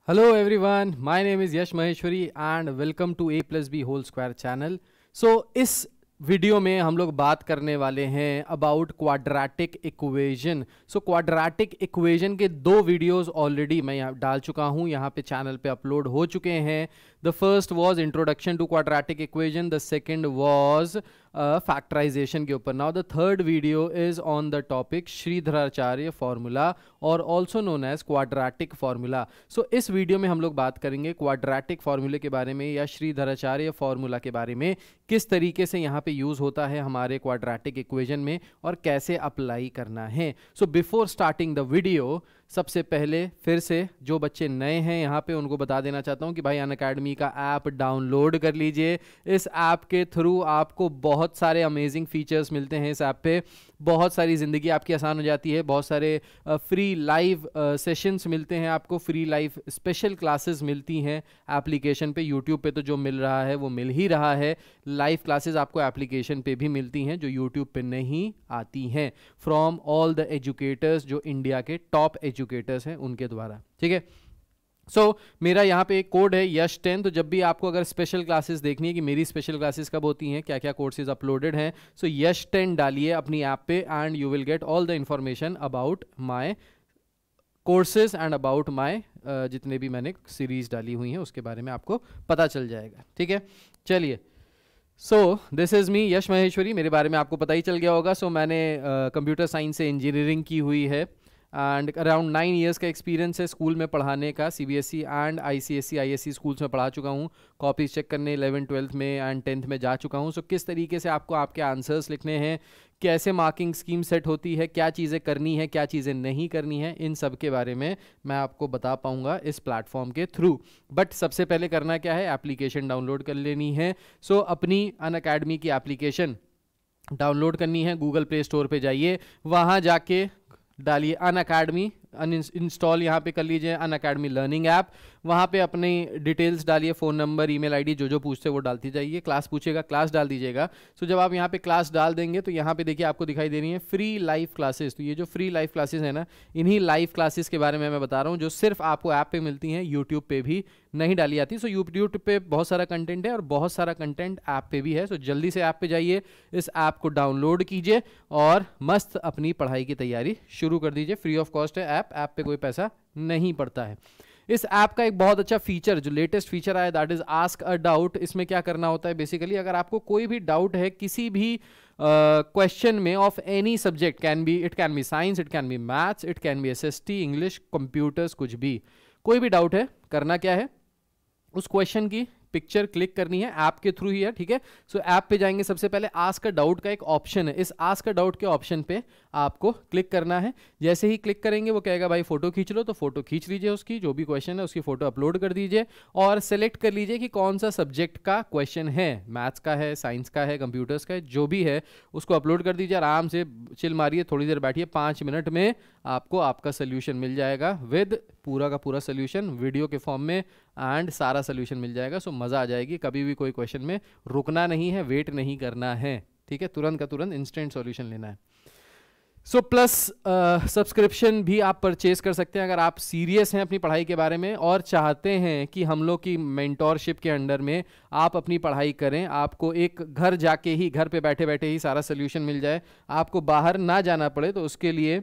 Hello everyone, my name is Yash Maheshwari and welcome to A plus B whole square channel. So इस video में हम लोग बात करने वाले हैं about quadratic equation. So quadratic equation के दो वीडियोस ऑलरेडी मैं यहाँ डाल चुका हूँ, यहाँ पे चैनल पे अपलोड हो चुके हैं. The first was introduction to quadratic equation, the second was factorization के ऊपर. Now the third video is on the topic Shridharacharya formula और also known as quadratic formula. So इस वीडियो में हम लोग बात करेंगे क्वाड्रेटिक फॉर्मूले के बारे में या श्रीधराचार्य फॉर्मूला के बारे में, किस तरीके से यहाँ पे यूज होता है हमारे क्वाड्रेटिक इक्वेशन में और कैसे अप्लाई करना है. So before starting the video, सबसे पहले फिर से जो बच्चे नए हैं यहाँ पे उनको बता देना चाहता हूँ कि भाई अनअकैडमी का ऐप डाउनलोड कर लीजिए. इस ऐप के थ्रू आपको बहुत सारे अमेजिंग फीचर्स मिलते हैं. इस ऐप पे बहुत सारी ज़िंदगी आपकी आसान हो जाती है. बहुत सारे फ्री लाइव सेशंस मिलते हैं आपको, फ्री लाइव स्पेशल क्लासेस मिलती हैं एप्लीकेशन पे. यूट्यूब पे तो जो मिल रहा है वो मिल ही रहा है, लाइव क्लासेस आपको एप्लीकेशन पे भी मिलती हैं जो यूट्यूब पे नहीं आती हैं, फ्रॉम ऑल द एजुकेटर्स जो इंडिया के टॉप एजुकेटर्स हैं उनके द्वारा. ठीक है. सो मेरा यहाँ पे एक कोड है यश10. तो जब भी आपको अगर स्पेशल क्लासेस देखनी है कि मेरी स्पेशल क्लासेस कब होती हैं, क्या क्या कोर्सेज अपलोडेड हैं, सो यश10 डालिए अपनी ऐप पे and you will get all the information about my courses and about my जितने भी मैंने सीरीज डाली हुई हैं उसके बारे में आपको पता चल जाएगा. ठीक है. चलिए, सो दिस इज़ मी यश महेश्वरी. मेरे बारे में आपको पता ही चल गया होगा. सो मैंने कंप्यूटर साइंस से इंजीनियरिंग की हुई है एंड अराउंड 9 इयर्स का एक्सपीरियंस है स्कूल में पढ़ाने का. CBSE and ICSE ISC schools में पढ़ा चुका हूँ. कॉपीज चेक करने 11th 12th में एंड 10th में जा चुका हूँ. सो किस तरीके से आपको आपके आंसर्स लिखने हैं, कैसे मार्किंग स्कीम सेट होती है, क्या चीज़ें करनी है, क्या चीज़ें नहीं करनी है, इन सब के बारे में मैं आपको बता पाऊंगा इस प्लेटफॉर्म के थ्रू. बट सबसे पहले करना क्या है, एप्लीकेशन डाउनलोड कर लेनी है. सो अपनी अनअकैडमी की एप्लीकेशन डाउनलोड करनी है. गूगल प्ले स्टोर पे जाइए, वहाँ जाके डालिए अनअकैडमी, इंस्टॉल यहाँ पे कर लीजिए अनअकैडमी लर्निंग ऐप. वहाँ पे अपनी डिटेल्स डालिए, फ़ोन नंबर, ईमेल आईडी, जो पूछते वो डालती जाइए. क्लास पूछेगा, क्लास डाल दीजिएगा. सो जब आप यहाँ पे क्लास डाल देंगे तो यहाँ पे देखिए आपको दिखाई दे रही है फ्री लाइव क्लासेस. तो ये जो फ्री लाइव क्लासेस है ना, इन्हीं लाइव क्लासेस के बारे में मैं बता रहा हूँ जो सिर्फ आपको ऐप पे मिलती हैं, यूट्यूब पे भी नहीं डाली जाती. सो यूट्यूब पे बहुत सारा कंटेंट है और बहुत सारा कंटेंट ऐप पे भी है. सो जल्दी से ऐप पे जाइए, इस ऐप को डाउनलोड कीजिए और मस्त अपनी पढ़ाई की तैयारी शुरू कर दीजिए. फ्री ऑफ कॉस्ट है ऐप पे कोई पैसा नहीं पड़ता है. इस ऐप का एक बहुत अच्छा फीचर, जो लेटेस्ट फीचर आया, that is ask a doubt. इसमें क्या करना होता है बेसिकली, अगर आपको कोई भी डाउट है किसी भी क्वेश्चन में of any subject, it can be science, it can be maths, it can be SST, English, computers, कुछ भी, कोई भी डाउट है, करना क्या है, उस क्वेश्चन की पिक्चर क्लिक करनी है. ऐप के थ्रू ही है. ठीक है. सो ऐप पे जाएंगे, सबसे पहले आस्क अ डाउट का एक ऑप्शन है. इस आस्क अ डाउट के ऑप्शन पे आपको क्लिक करना है. जैसे ही क्लिक करेंगे वो कहेगा भाई फोटो खींच लो, तो फोटो खींच लीजिए, उसकी जो भी क्वेश्चन है उसकी फोटो अपलोड कर दीजिए और सेलेक्ट कर लीजिए कि कौन सा सब्जेक्ट का क्वेश्चन है, मैथ्स का है, साइंस का है, कंप्यूटर्स का है, जो भी है उसको अपलोड कर दीजिए. आराम से चिल मारिए, थोड़ी देर बैठिए, 5 मिनट में आपको आपका सोल्यूशन मिल जाएगा विद पूरा का पूरा सोल्यूशन वीडियो के फॉर्म में एंड सारा सोल्यूशन मिल जाएगा. सो मज़ा आ जाएगी. कभी भी कोई क्वेश्चन में रुकना नहीं है, वेट नहीं करना है. ठीक है. तुरंत का तुरंत इंस्टेंट सॉल्यूशन लेना है. सो प्लस सब्सक्रिप्शन भी आप परचेज कर सकते हैं अगर आप सीरियस हैं अपनी पढ़ाई के बारे में और चाहते हैं कि हम लोग की मेंटोरशिप के अंडर में आप अपनी पढ़ाई करें, आपको एक घर जाके ही, घर पे बैठे बैठे ही सारा सोल्यूशन मिल जाए, आपको बाहर ना जाना पड़े. तो उसके लिए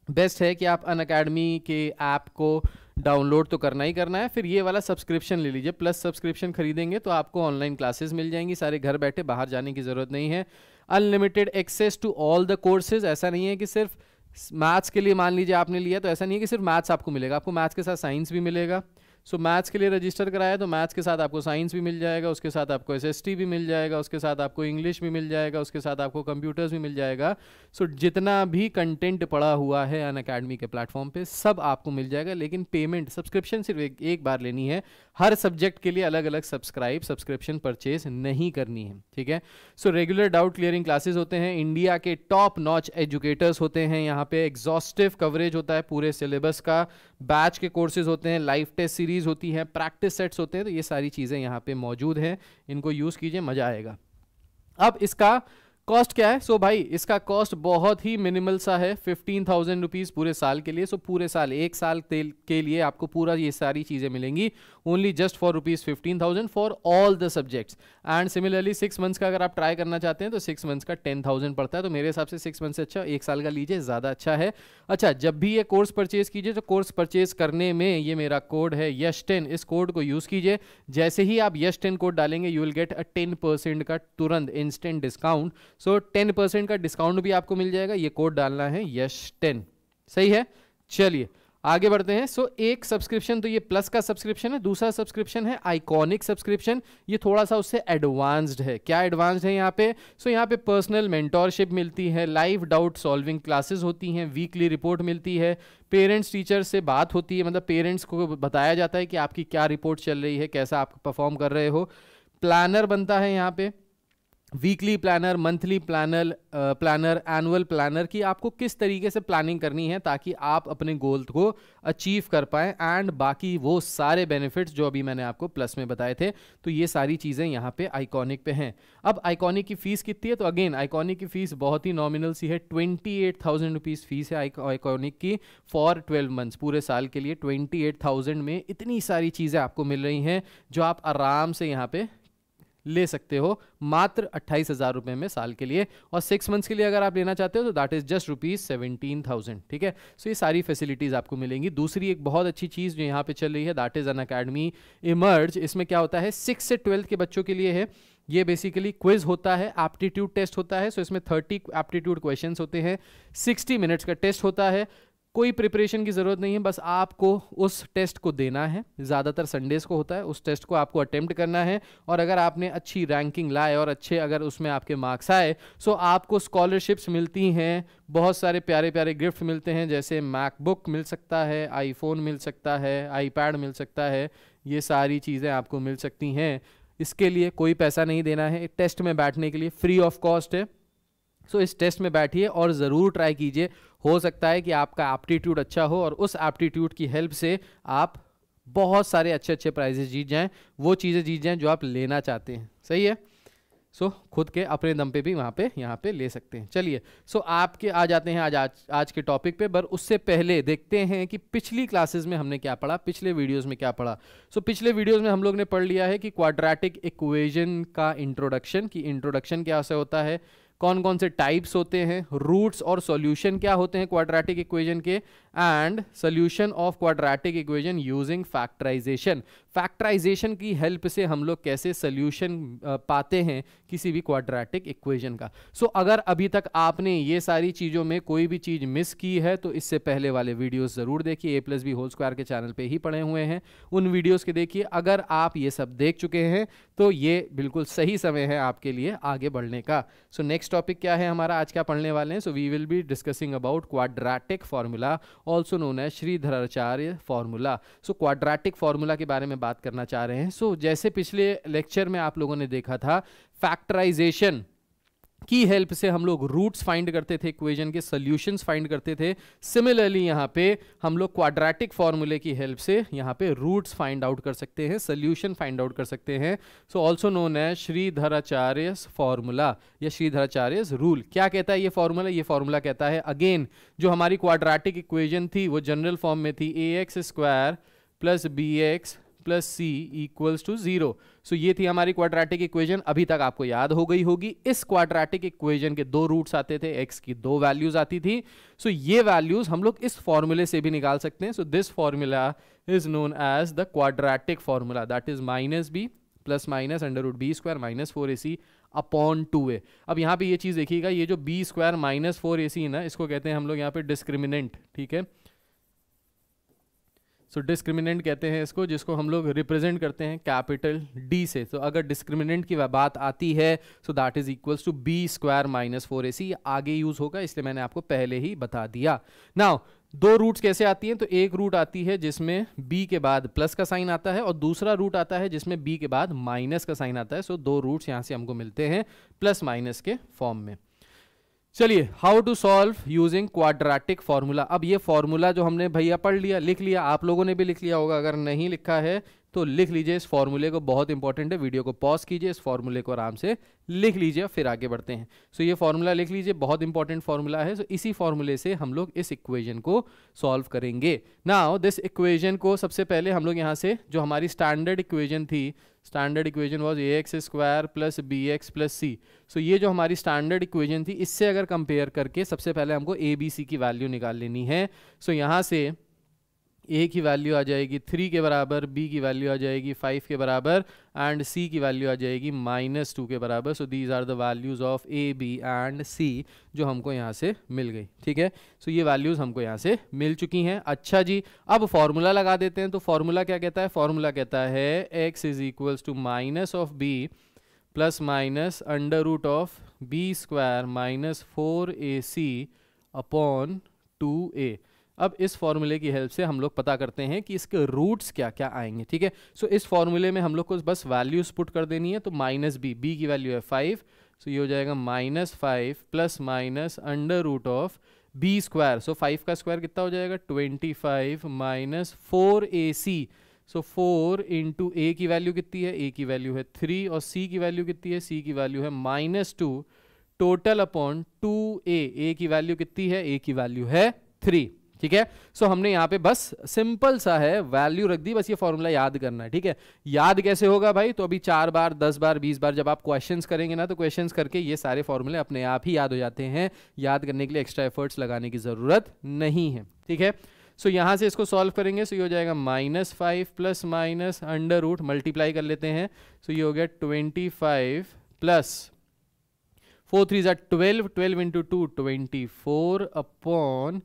बेस्ट है कि आप अनअकैडमी के ऐप को डाउनलोड तो करना ही करना है, फिर ये वाला सब्सक्रिप्शन ले लीजिए. प्लस सब्सक्रिप्शन खरीदेंगे तो आपको ऑनलाइन क्लासेस मिल जाएंगी सारे घर बैठे, बाहर जाने की ज़रूरत नहीं है. Unlimited access to all the courses. ऐसा नहीं है कि सिर्फ मैथ्स के लिए मान लीजिए आपने लिया तो ऐसा नहीं है कि सिर्फ मैथ्स आपको मिलेगा, आपको मैथ्स के साथ साइंस भी मिलेगा. सो मैथ्स के लिए रजिस्टर कराया तो मैथ्स के साथ आपको साइंस भी मिल जाएगा, उसके साथ आपको एसएसटी भी मिल जाएगा, उसके साथ आपको इंग्लिश भी मिल जाएगा, उसके साथ आपको कंप्यूटर्स भी मिल जाएगा. सो जितना भी कंटेंट पड़ा हुआ है अनअकैडमी के प्लेटफॉर्म पे सब आपको मिल जाएगा. लेकिन पेमेंट, सब्सक्रिप्शन सिर्फ एक बार लेनी है. हर सब्जेक्ट के लिए अलग अलग सब्सक्रिप्शन परचेज नहीं करनी है. ठीक है. So regular doubt clearing classes होते हैं, इंडिया के टॉप नॉच एजुकेटर्स होते हैं यहाँ पे, एग्जॉस्टिव कवरेज होता है पूरे सिलेबस का, बैच के कोर्सेज होते हैं, लाइव टेस्ट सीरीज होती है, प्रैक्टिस सेट्स होते हैं. तो ये सारी चीज़ें यहाँ पे मौजूद हैं, इनको यूज़ कीजिए, मज़ा आएगा. अब इसका कॉस्ट क्या है? सो भाई इसका कॉस्ट बहुत ही मिनिमल सा है, 15,000 रुपीज़ पूरे साल के लिए। सो पूरे साल, एक साल के लिए आपको पूरा ये सारी चीज़ें मिलेंगी only just for ₹15,000 for all the subjects. And similarly 6 months का अगर आप ट्राई करना चाहते हैं तो 6 मंथ्स का 10,000 पड़ता है। तो मेरे हिसाब से 6 मंथ से अच्छा एक साल का लीजिए, ज़्यादा अच्छा है। अच्छा, जब भी ये कोर्स परचेज कीजिए तो कोर्स परचेज करने में ये मेरा कोड है यश10, इस कोड को यूज़ कीजिए। जैसे ही आप यश10 कोड डालेंगे यू विल गेट अ 10% का तुरंत इंस्टेंट डिस्काउंट। सो 10% का डिस्काउंट भी आपको मिल जाएगा, ये कोड डालना है यश10। सही है, चलिए आगे बढ़ते हैं। सो एक सब्सक्रिप्शन तो ये प्लस का सब्सक्रिप्शन है, दूसरा सब्सक्रिप्शन है आइकॉनिक सब्सक्रिप्शन। ये थोड़ा सा उससे एडवांस्ड है। क्या एडवांस्ड है यहाँ पे? सो यहाँ पे पर्सनल मेंटोरशिप मिलती है, लाइव डाउट सॉल्विंग क्लासेस होती हैं, वीकली रिपोर्ट मिलती है, पेरेंट्स टीचर से बात होती है, मतलब पेरेंट्स को बताया जाता है कि आपकी क्या रिपोर्ट चल रही है, कैसा आप परफॉर्म कर रहे हो। प्लानर बनता है यहाँ पे, weekly planner, monthly planner, annual planner की आपको किस तरीके से प्लानिंग करनी है ताकि आप अपने गोल को अचीव कर पाएं, एंड बाकी वो सारे बेनिफिट्स जो अभी मैंने आपको प्लस में बताए थे। तो ये सारी चीज़ें यहाँ पे आइकॉनिक पे हैं। अब आइकॉनिक की फ़ीस कितनी है? तो अगेन आइकॉनिक की फ़ीस बहुत ही नॉमिनल सी है, 28,000 रुपीज़ फीस है आइकॉनिक की फॉर 12 मंथ्स, पूरे साल के लिए 28,000 में इतनी सारी चीज़ें आपको मिल रही हैं जो आप आराम से यहाँ पे ले सकते हो मात्र 28,000 रुपये में साल के लिए। और 6 मंथ्स के लिए अगर आप लेना चाहते हो तो दैट इज जस्ट ₹17,000। ठीक है, सो ये सारी फैसिलिटीज़ आपको मिलेंगी। दूसरी एक बहुत अच्छी चीज़ जो यहाँ पे चल रही है दैट इज़ अनअकैडमी इमर्ज। इसमें क्या होता है, 6 से 12 के बच्चों के लिए है। ये बेसिकली क्विज होता है, एप्टीट्यूड टेस्ट होता है। सो इसमें 30 एप्टीट्यूड क्वेश्चंस होते हैं, 60 मिनट्स का टेस्ट होता है। कोई प्रिपरेशन की ज़रूरत नहीं है, बस आपको उस टेस्ट को देना है। ज़्यादातर संडेज़ को होता है, उस टेस्ट को आपको अटेम्प्ट करना है। और अगर आपने अच्छी रैंकिंग लाए और अच्छे अगर उसमें आपके मार्क्स आए सो आपको स्कॉलरशिप्स मिलती हैं, बहुत सारे प्यारे प्यारे गिफ्ट मिलते हैं, जैसे मैकबुक मिल सकता है, आईफोन मिल सकता है, आईपैड मिल सकता है। ये सारी चीज़ें आपको मिल सकती हैं। इसके लिए कोई पैसा नहीं देना है, टेस्ट में बैठने के लिए फ्री ऑफ कॉस्ट है। सो इस टेस्ट में बैठिए और ज़रूर ट्राई कीजिए। हो सकता है कि आपका एप्टीट्यूड अच्छा हो और उस एप्टीट्यूड की हेल्प से आप बहुत सारे अच्छे अच्छे प्राइजेस जीत जाएं, वो चीज़ें जीत जाएं जो आप लेना चाहते हैं। सही है, सो खुद के अपने दम पे भी यहाँ पे ले सकते हैं। चलिए, सो आपके आ जाते हैं आज के टॉपिक पे। पर उससे पहले देखते हैं कि पिछली क्लासेस में हमने क्या पढ़ा, पिछले वीडियोस में क्या पढ़ा। सो पिछले वीडियोस में हम लोग ने पढ़ लिया है कि क्वाड्रेटिक इक्वेशन का इंट्रोडक्शन, की इंट्रोडक्शन क्या से होता है, कौन कौन से टाइप्स होते हैं, रूट्स और सॉल्यूशन क्या होते हैं क्वाड्रेटिक इक्वेशन के, and solution of quadratic equation using factorisation. Factorisation की हेल्प से हम लोग कैसे सॉल्यूशन पाते हैं किसी भी क्वाड्रेटिक इक्वेशन का। सो अगर अभी तक आपने ये सारी चीज़ों में कोई भी चीज़ मिस की है तो इससे पहले वाले वीडियोस ज़रूर देखिए, A+B होल स्क्वायर के चैनल पे ही पड़े हुए हैं, उन वीडियोस के देखिए। अगर आप ये सब देख चुके हैं तो ये बिल्कुल सही समय है आपके लिए आगे बढ़ने का। सो नेक्स्ट टॉपिक क्या है हमारा, आज क्या पढ़ने वाले हैं? So we will be discussing about quadratic formula, also known as Shridharacharya formula. So quadratic formula के बारे में बात करना चाह रहे हैं। सो जैसे पिछले लेक्चर में आप लोगों ने देखा था, फैक्टराइजेशन की हेल्प से हम लोग रूट्स फाइंड करते थे, इक्वेशन के सॉल्यूशंस फाइंड करते थे। सिमिलरली यहाँ पे हम लोग क्वाड्रेटिक फार्मूले की हेल्प से यहाँ पे रूट्स फाइंड आउट कर सकते हैं, सॉल्यूशन फाइंड आउट कर सकते हैं। So also known as Shridharacharya formula या श्रीधराचार्य रूल। क्या कहता है ये फार्मूला? ये फार्मूला कहता है अगेन जो हमारी क्वाड्रेटिक इक्वेशन थी वो जनरल फॉर्म में थी, ax² + bx + c = 0। सो ये थी हमारी क्वाड्रेटिक इक्वेशन, अभी तक आपको याद हो गई होगी। इस क्वाड्रेटिक इक्वेशन के 2 रूट्स आते थे, x की 2 वैल्यूज आती थी। सो ये वैल्यूज हम लोग इस फॉर्मूले से भी निकाल सकते हैं। So this formula is known as the quadratic formula, that is -b ± √b² - 4ac / 2a। अब यहाँ पे ये चीज देखिएगा, ये जो b² - 4ac है ना, इसको कहते हैं हम लोग यहाँ पे डिस्क्रिमिनेंट। ठीक है, सो डिस्क्रिमिनेंट कहते हैं इसको, जिसको हम लोग रिप्रेजेंट करते हैं कैपिटल D से। तो अगर डिस्क्रिमिनेंट की बात आती है so that is equals to b² - 4ac। आगे यूज होगा इसलिए मैंने आपको पहले ही बता दिया। नाउ 2 रूट्स कैसे आती हैं? तो एक रूट आती है जिसमें b के बाद प्लस का साइन आता है और दूसरा रूट आता है जिसमें b के बाद माइनस का साइन आता है। सो 2 रूट्स यहाँ से हमको मिलते हैं प्लस माइनस के फॉर्म में। चलिए, how to solve using quadratic formula. अब ये फार्मूला जो हमने भैया पढ़ लिया, लिख लिया, आप लोगों ने भी लिख लिया होगा, अगर नहीं लिखा है तो लिख लीजिए इस फॉर्मूले को, बहुत इंपॉर्टेंट है। वीडियो को पॉज कीजिए, इस फॉर्मूले को आराम से लिख लीजिए, फिर आगे बढ़ते हैं। सो ये फॉर्मूला लिख लीजिए, बहुत इंपॉर्टेंट फॉर्मूला है। सो इसी फॉर्मूले से हम लोग इस इक्वेशन को सॉल्व करेंगे। नाउ दिस इक्वेशन को सबसे पहले हम लोग यहाँ से, जो हमारी स्टैंडर्ड इक्वेशन थी, standard equation was ax² plus bx plus c। सो ये जो हमारी स्टैंडर्ड इक्वेशन थी, इससे अगर कंपेयर करके सबसे पहले हमको a b c की वैल्यू निकाल लेनी है। सो यहाँ से a की वैल्यू आ जाएगी 3 के बराबर, b की वैल्यू आ जाएगी 5 के बराबर एंड c की वैल्यू आ जाएगी -2 के बराबर। So these are the values of a b and c जो हमको यहाँ से मिल गई। ठीक है, सो ये वैल्यूज हमको यहाँ से मिल चुकी हैं। अच्छा जी, अब फॉर्मूला लगा देते हैं। तो फॉर्मूला क्या कहता है? फॉर्मूला कहता है x is equals to minus of b plus minus under root of b² minus 4ac upon 2a। अब इस फॉर्मूले की हेल्प से हम लोग पता करते हैं कि इसके रूट्स क्या क्या आएंगे। ठीक है, सो इस फॉर्मूले में हम लोग को बस वैल्यूज पुट कर देनी है। तो माइनस b की वैल्यू है 5, सो ये हो जाएगा -5 plus minus under root of b²। So 5 का स्क्वायर कितना हो जाएगा? 25 minus 4ac। So 4 into a की वैल्यू कितनी है? a की वैल्यू है 3 और c की वैल्यू कितनी है? c की वैल्यू है -2 टोटल अपॉन 2a। a की वैल्यू कितनी है? a की वैल्यू है 3। ठीक है, सो हमने यहाँ पे बस सिंपल सा है वैल्यू रख दी, बस ये फॉर्मूला याद करना है। ठीक है, याद कैसे होगा भाई? तो अभी 4 बार 10 बार 20 बार जब आप क्वेश्चंस करेंगे ना, तो क्वेश्चंस करके ये सारे फॉर्मूले अपने आप ही याद हो जाते हैं। याद करने के लिए एक्स्ट्रा एफर्ट्स लगाने की जरूरत नहीं है। ठीक है, सो यहाँ से इसको सॉल्व करेंगे। सो ये हो जाएगा -5 plus minus under root, multiply कर लेते हैं। सो ये हो गया 25 प्लस 4 3 12, 12 इंटू 2 24 अपॉन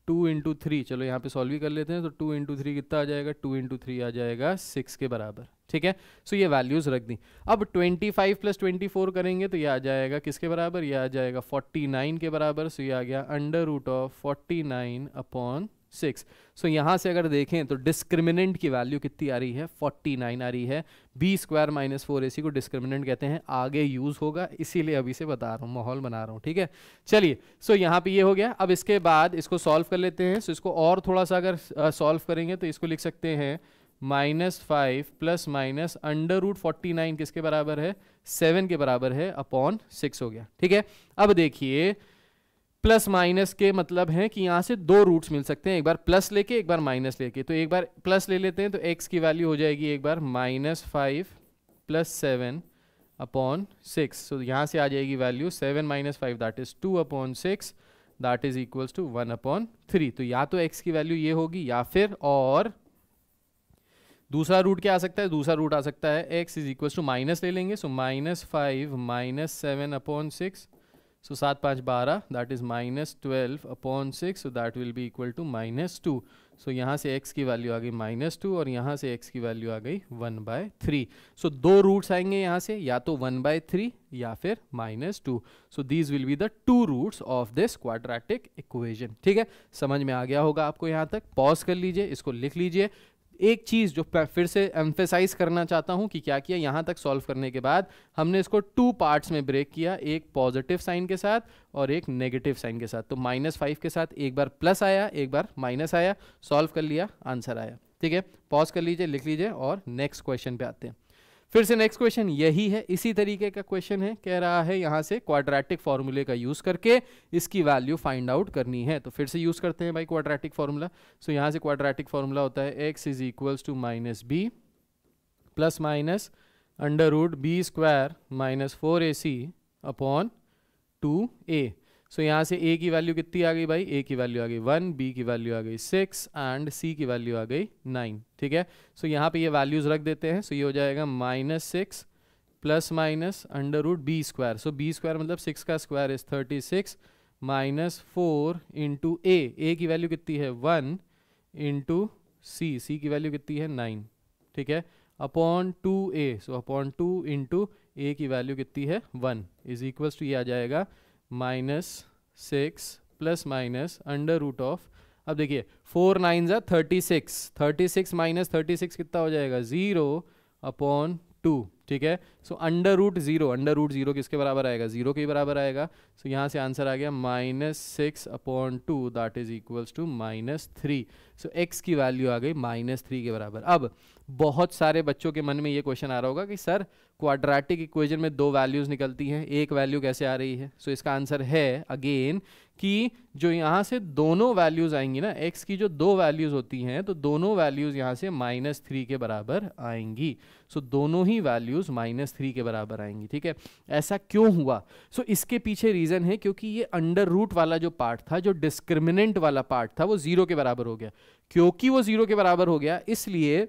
2 इंटू 3। चलो यहाँ पे सॉल्व भी कर लेते हैं। तो 2 इंटू 3 कितना आ जाएगा? 2 इंटू 3 आ जाएगा 6 के बराबर। ठीक है, सो ये वैल्यूज रख दी। अब 25 प्लस 24 करेंगे तो ये आ जाएगा किसके बराबर? ये आ जाएगा 49 के बराबर। सो ये आ गया अंडर रूट ऑफ 49 अपॉन 6। सो यहाँ से अगर देखें तो डिस्क्रिमिनेंट की वैल्यू कितनी आ रही है? 49 आ रही है। b² माइनस 4ac को डिस्क्रिमिनेंट कहते हैं, आगे यूज होगा, इसीलिए अभी से बता रहा हूँ, माहौल बना रहा हूँ। ठीक है, चलिए, सो यहाँ पे ये हो गया। अब इसके बाद इसको सॉल्व कर लेते हैं। सो इसको और थोड़ा सा अगर सॉल्व करेंगे तो इसको लिख सकते हैं -5 प्लस माइनस अंडर रूट 49 किसके बराबर है? 7 के बराबर है अपॉन 6 हो गया। ठीक है, अब देखिए प्लस माइनस के मतलब है कि यहाँ से दो रूट्स मिल सकते हैं, एक बार प्लस लेके एक बार माइनस लेके। तो एक बार प्लस ले लेते हैं तो x की वैल्यू हो जाएगी एक बार -5 प्लस 7 अपॉन 6। सो यहाँ से आ जाएगी value 7 minus 5 that is 2 upon 6 that is equals to 1 upon 3। तो या तो x की वैल्यू ये होगी या फिर और दूसरा रूट क्या आ सकता है? दूसरा रूट आ सकता है x is equals to minus ले लेंगे। So -5 minus 7 upon 6। So 7 5 12 that is -12 upon 6, so that will be equal to -2। So यहाँ से x की वैल्यू आ गई -2 और यहाँ से x की वैल्यू आ गई 1/3। So दो रूट्स आएंगे यहाँ से, या तो 1/3 या फिर -2। So these will be the two roots of this quadratic equation। ठीक है, समझ में आ गया होगा आपको यहाँ तक। पॉज कर लीजिए, इसको लिख लीजिए। एक चीज़ जो फिर से एम्फेसाइज करना चाहता हूं कि क्या किया, यहाँ तक सॉल्व करने के बाद हमने इसको 2 पार्ट्स में ब्रेक किया, एक पॉजिटिव साइन के साथ और एक नेगेटिव साइन के साथ। तो -5 के साथ एक बार प्लस आया, एक बार माइनस आया, सॉल्व कर लिया, आंसर आया। ठीक है, पॉज कर लीजिए, लिख लीजिए और नेक्स्ट क्वेश्चन पे आते हैं। फिर से नेक्स्ट क्वेश्चन यही है, इसी तरीके का क्वेश्चन है। कह रहा है यहाँ से क्वाड्रेटिक फॉर्मूले का यूज करके इसकी वैल्यू फाइंड आउट करनी है। तो फिर से यूज करते हैं भाई क्वाड्रेटिक फॉर्मूला। सो यहाँ से क्वाड्रेटिक फॉर्मूला होता है x is equals to -b plus minus under root b² minus 4ac upon 2a। So यहाँ से a की वैल्यू कितनी आ गई भाई? a की वैल्यू आ गई 1, b की वैल्यू आ गई 6 एंड c की वैल्यू आ गई 9। ठीक है, सो यहाँ पे ये वैल्यूज रख देते हैं। सो ये हो जाएगा -6 plus minus under root b²। So b² मतलब 6 का square is 36 minus 4 into a की वैल्यू कितनी है 1 इंटू c की वैल्यू कितनी है 9। ठीक है, upon 2a। So upon 2 into a की वैल्यू कितनी है 1 इज इक्वल्स टू ये आ जाएगा -6 plus minus under root of, अब देखिए 4 9 36, 36 माइनस 36 कितना हो जाएगा 0 अपॉन 2। ठीक है। सो अंडर रूट ज़ीरो किसके बराबर आएगा, ज़ीरो के बराबर आएगा। सो यहाँ से आंसर आ गया -6/2 that is equals to -3। So x की वैल्यू आ गई -3 के बराबर। अब बहुत सारे बच्चों के मन में ये क्वेश्चन आ रहा होगा कि सर क्वाड्रेटिक इक्वेशन में दो वैल्यूज़ निकलती हैं, एक वैल्यू कैसे आ रही है। सो इसका आंसर है अगेन कि जो यहाँ से दोनों वैल्यूज़ आएंगी ना, x की जो दो वैल्यूज़ होती हैं तो दोनों वैल्यूज़ यहाँ से -3 के बराबर आएंगी। सो दोनों ही वैल्यूज़ -3 के बराबर आएंगी, ठीक है। ऐसा क्यों हुआ? सो इसके पीछे रीज़न है क्योंकि ये अंडर रूट वाला जो पार्ट था, जो डिस्क्रिमिनेंट वाला पार्ट था, वो 0 के बराबर हो गया। क्योंकि वो 0 के बराबर हो गया इसलिए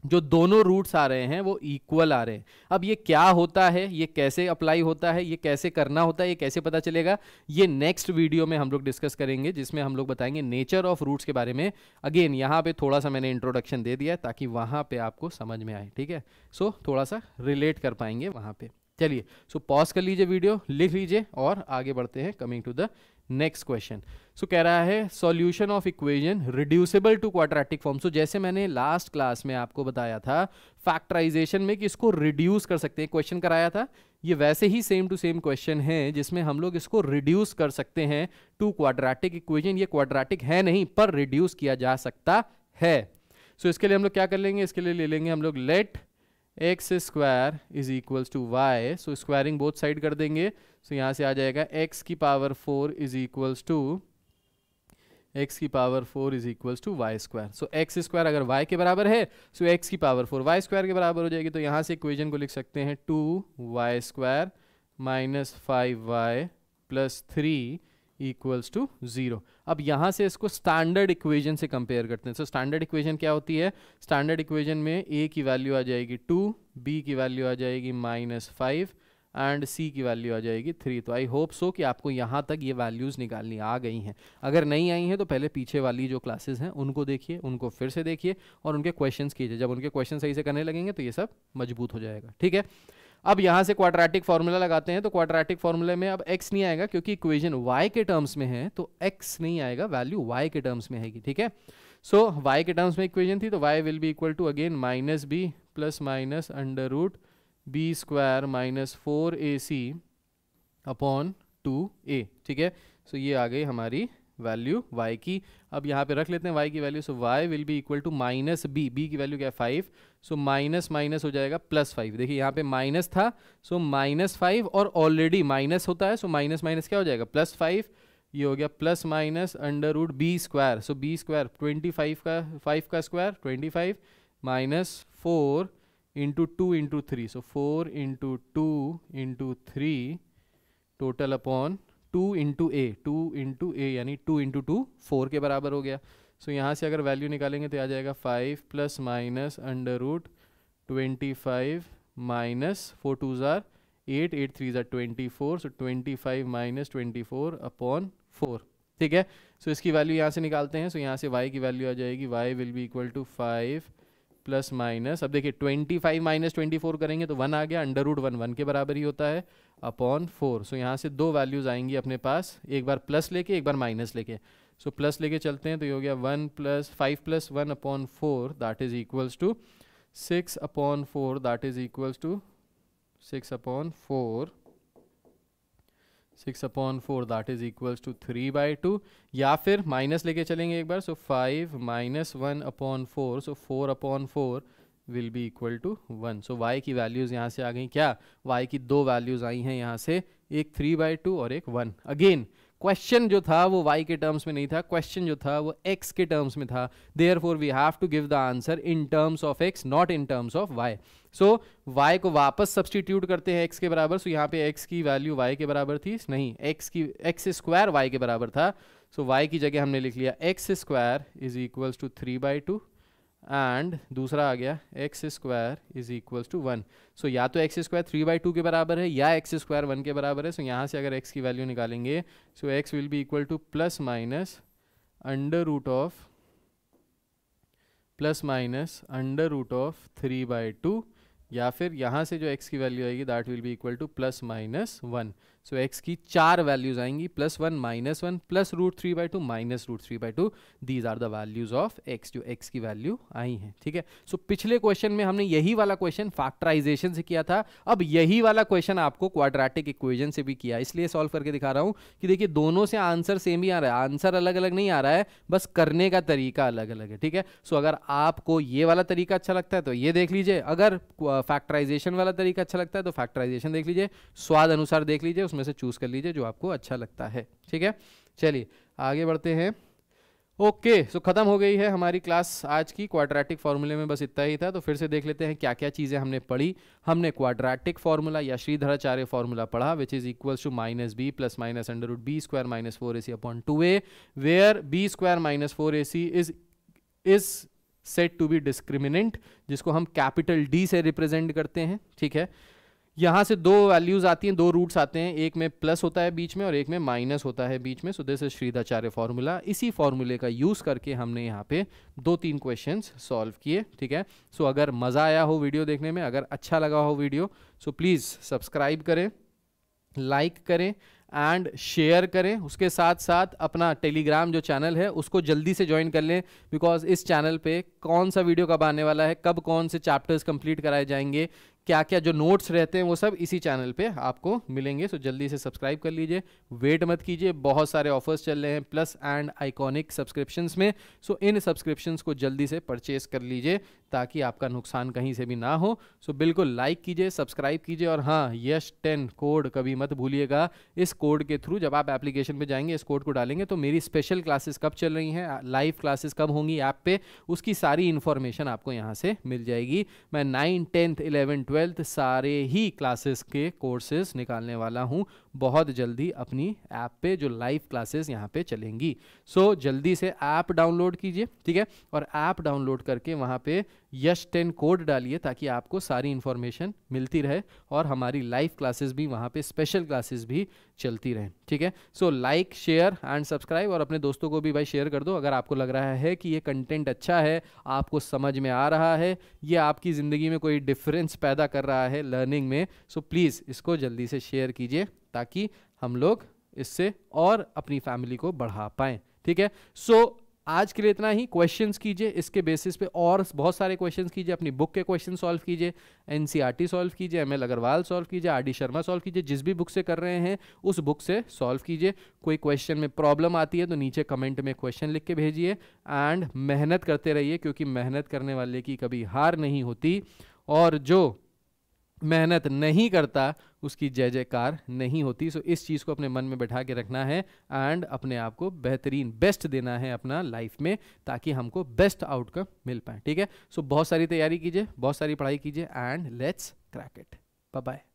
जो दोनों रूट्स आ रहे हैं वो इक्वल आ रहे हैं। अब ये क्या होता है, ये कैसे अप्लाई होता है, ये कैसे करना होता है, ये कैसे पता चलेगा, ये नेक्स्ट वीडियो में हम लोग डिस्कस करेंगे, जिसमें हम लोग बताएंगे नेचर ऑफ रूट्स के बारे में। अगेन यहाँ पे थोड़ा सा मैंने इंट्रोडक्शन दे दिया है ताकि वहाँ पे आपको समझ में आए, ठीक है। सो थोड़ा सा रिलेट कर पाएंगे वहाँ पे। चलिए, सो पॉज कर लीजिए, वीडियो लिख लीजिए और आगे बढ़ते हैं। Coming to the next question. So कह रहा है solution of equation reducible to quadratic form. So जैसे मैंने लास्ट क्लास में आपको बताया था फैक्टराइजेशन में कि इसको रिड्यूस कर सकते हैं, क्वेश्चन कराया था, ये वैसे ही सेम टू सेम क्वेश्चन है जिसमें हम लोग इसको रिड्यूस कर सकते हैं टू क्वाड्रेटिक इक्वेशन। ये क्वाड्रेटिक है नहीं पर रिड्यूस किया जा सकता है। सो इसके लिए हम लोग क्या कर लेंगे, इसके लिए ले लेंगे हम लोग let x square is equals to y. So squaring both side कर देंगे। सो यहाँ से आ जाएगा x की power 4 is equals to y square. So x square अगर y के बराबर है सो x की पावर 4 वाई स्क्वायर के बराबर हो जाएगी। तो यहाँ से इक्वेशन को लिख सकते हैं 2y square minus 5y plus 3 equals to 0। अब यहाँ से इसको स्टैंडर्ड इक्वेशन से कंपेयर करते हैं। सो स्टैंडर्ड इक्वेशन क्या होती है, स्टैंडर्ड इक्वेशन में a की वैल्यू आ जाएगी 2, b की वैल्यू आ जाएगी -5 एंड c की वैल्यू आ जाएगी 3। तो आई होप सो कि आपको यहाँ तक ये वैल्यूज़ निकालनी आ गई हैं। अगर नहीं आई हैं तो पहले पीछे वाली जो क्लासेस हैं उनको देखिए, उनको फिर से देखिए और उनके क्वेश्चंस कीजिए। जब उनके क्वेश्चन सही से करने लगेंगे तो ये सब मजबूत हो जाएगा, ठीक है। अब यहाँ से क्वाड्रेटिक फार्मूला लगाते हैं। तो क्वाड्रेटिक फार्मूले में अब x नहीं आएगा क्योंकि इक्वेशन y के टर्म्स में है, तो x नहीं आएगा, वैल्यू y के टर्म्स में आएगी, ठीक है। सो y के टर्म्स में इक्वेशन थी तो y will be equal to again -b plus minus under root B square minus 4ac upon 2a, ठीक है। सो ये आ गई हमारी वैल्यू y की। अब यहाँ पे रख लेते हैं y की value. So y will be equal to -b, b की वैल्यू क्या है 5, सो माइनस माइनस हो जाएगा +5। देखिए यहाँ पे माइनस था सो -5 और ऑलरेडी माइनस होता है सो माइनस माइनस क्या हो जाएगा +5। ये हो गया plus minus under root B square. So B square 25 का 5 का square 25 minus 4 into 2 into 3। So 4 into 2 into 3 total upon 2 into A यानी 2 इंटू 2 4 के बराबर हो गया। सो यहाँ से अगर वैल्यू निकालेंगे तो आ जाएगा 5 plus minus under root 25 minus 4 2 ज़ार 8 8 3 ज़ार 24। सो 25 माइनस 24 अपॉन 4, ठीक है। सो इसकी वैल्यू यहाँ से निकालते हैं। सो यहाँ से y की वैल्यू आ जाएगी y will be equal to 5 plus minus, अब देखिए 25 माइनस 24 करेंगे तो 1 आ गया, अंडर रूट 1 के बराबर ही होता है अपॉन 4। सो यहाँ से दो वैल्यूज़ आएंगी अपने पास, एक बार प्लस लेके एक बार माइनस लेके। सो प्लस लेके चलते हैं तो ये हो गया 5 plus 1 upon 4 that is equals to 6 upon 4 that is equals to 6 upon 4 that is equals to 3/2, या फिर माइनस लेके चलेंगे एक बार। So 5 minus 1 upon 4, so 4 upon 4 will be equal to 1। So y की वैल्यूज़ यहाँ से आ गई क्या, y की दो वैल्यूज़ आई हैं यहाँ से, एक 3/2 और एक 1। अगेन क्वेश्चन जो था वो y के टर्म्स में नहीं था, क्वेश्चन जो था वो x के टर्म्स में था। Therefore we have to give the answer in terms of x not in terms of y। So y को वापस सब्सटीट्यूट करते हैं x के बराबर। सो यहाँ पे x की वैल्यू y के बराबर थी नहीं, x स्क्वायर y के बराबर था। सो y की जगह हमने लिख लिया x square is equals to 3/2 and दूसरा आ गया x square is equals to 1। So या तो x स्क्वायर 3/2 के बराबर है या x स्क्वायर 1 के बराबर है। सो यहाँ से अगर x की वैल्यू निकालेंगे so x will be equal to plus minus under root of 3/2, या फिर यहाँ से जो x की वैल्यू आएगी that will be equal to plus minus 1। So x की 4 वैल्यूज आएंगी, +1 -1 plus √3/2 minus √3/2, these are the values of x, जो x की वैल्यू आई है। ठीक है, सो पिछले क्वेश्चन में हमने यही वाला क्वेश्चन फैक्टराइजेशन से किया था, अब यही वाला क्वेश्चन आपको क्वाड्रेटिक इक्वेशन से भी किया, इसलिए सॉल्व करके दिखा रहा हूं कि देखिए दोनों से आंसर सेम ही आ रहा है, आंसर अलग अलग नहीं आ रहा है, बस करने का तरीका अलग अलग है। ठीक है, सो अगर आपको ये वाला तरीका अच्छा लगता है तो ये देख लीजिए, अगर फैक्टराइजेशन वाला तरीका अच्छा लगता है तो फैक्टराइजेशन देख लीजिए, स्वाद अनुसार देख लीजिए, उसमें से चूज कर लीजिए जो आपको अच्छा लगता है। ठीक है, चलिए आगे बढ़ते हैं। ओके, सो खत्म हो गई है हमारी क्लास आज की। क्वाड्रेटिक फार्मूले में बस इतना ही था, तो फिर से देख लेते हैं क्या क्या चीज़ें हमने पढ़ी। हमने क्वाड्रेटिक फार्मूला या श्रीधराचार्य फार्मूला पढ़ा, which is equals to -b + -√b² - 4ac/2a, where b² - 4ac is set to be discriminant, जिसको हम कैपिटल D से रिप्रेजेंट करते हैं। ठीक है, यहां से दो वैल्यूज आती हैं, दो रूट्स आते हैं, एक में प्लस होता है बीच में और एक में माइनस होता है बीच में। So this is Shridharacharya formula. इसी फार्मूले का यूज करके हमने यहाँ पे 2-3 क्वेश्चंस सॉल्व किए। ठीक है, सो अगर मजा आया हो वीडियो देखने में, अगर अच्छा लगा हो वीडियो, सो प्लीज सब्सक्राइब करें, लाइक करें एंड शेयर करें। उसके साथ साथ अपना टेलीग्राम जो चैनल है उसको जल्दी से ज्वाइन कर लें, बिकॉज इस चैनल पे कौन सा वीडियो कब आने वाला है, कब कौन से चैप्टर्स कंप्लीट कराए जाएंगे, क्या क्या जो नोट्स रहते हैं वो सब इसी चैनल पे आपको मिलेंगे। सो जल्दी से सब्सक्राइब कर लीजिए, वेट मत कीजिए, बहुत सारे ऑफर्स चल रहे हैं प्लस एंड आइकॉनिक सब्सक्रिप्शंस में। सो इन सब्सक्रिप्शंस को जल्दी से परचेज कर लीजिए ताकि आपका नुकसान कहीं से भी ना हो। सो बिल्कुल लाइक कीजिए, सब्सक्राइब कीजिए, और हाँ, यश10 कोड कभी मत भूलिएगा। इस कोड के थ्रू जब आप एप्लीकेशन में जाएंगे, इस कोड को डालेंगे तो मेरी स्पेशल क्लासेस कब चल रही हैं, लाइव क्लासेस कब होंगी ऐप पे, उसकी सारी इंफॉर्मेशन आपको यहाँ से मिल जाएगी। मैं 9th 10th 11th 12th सारे ही क्लासेस के कोर्सेज निकालने वाला हूँ बहुत जल्दी अपनी ऐप पे, जो लाइव क्लासेस यहाँ पे चलेंगी। सो जल्दी से ऐप डाउनलोड कीजिए। ठीक है, और ऐप डाउनलोड करके वहाँ पे यश10 कोड डालिए ताकि आपको सारी इंफॉर्मेशन मिलती रहे और हमारी लाइव क्लासेस भी वहाँ पे, स्पेशल क्लासेस भी चलती रहें। ठीक है, so like share and subscribe, और अपने दोस्तों को भी भाई शेयर कर दो अगर आपको लग रहा है कि ये कंटेंट अच्छा है, आपको समझ में आ रहा है, ये आपकी ज़िंदगी में कोई डिफरेंस पैदा कर रहा है लर्निंग में। सो प्लीज़ इसको जल्दी से शेयर कीजिए ताकि हम लोग इससे और अपनी फैमिली को बढ़ा पाएँ। ठीक है, सो आज के लिए इतना ही। क्वेश्चंस कीजिए इसके बेसिस पे, और बहुत सारे क्वेश्चंस कीजिए, अपनी बुक के क्वेश्चन सॉल्व कीजिए, एनसीईआरटी सॉल्व कीजिए, एमएल अग्रवाल सॉल्व कीजिए, आरडी शर्मा सॉल्व कीजिए, जिस भी बुक से कर रहे हैं उस बुक से सॉल्व कीजिए। कोई क्वेश्चन में प्रॉब्लम आती है तो नीचे कमेंट में क्वेश्चन लिख के भेजिए, एंड मेहनत करते रहिए, क्योंकि मेहनत करने वाले की कभी हार नहीं होती, और जो मेहनत नहीं करता उसकी जय जयकार नहीं होती। सो इस चीज़ को अपने मन में बैठा के रखना है एंड अपने आप को बेहतरीन बेस्ट देना है अपना लाइफ में, ताकि हमको बेस्ट आउटकम मिल पाए। ठीक है, सो बहुत सारी तैयारी कीजिए, बहुत सारी पढ़ाई कीजिए, and let's crack it. Bye bye.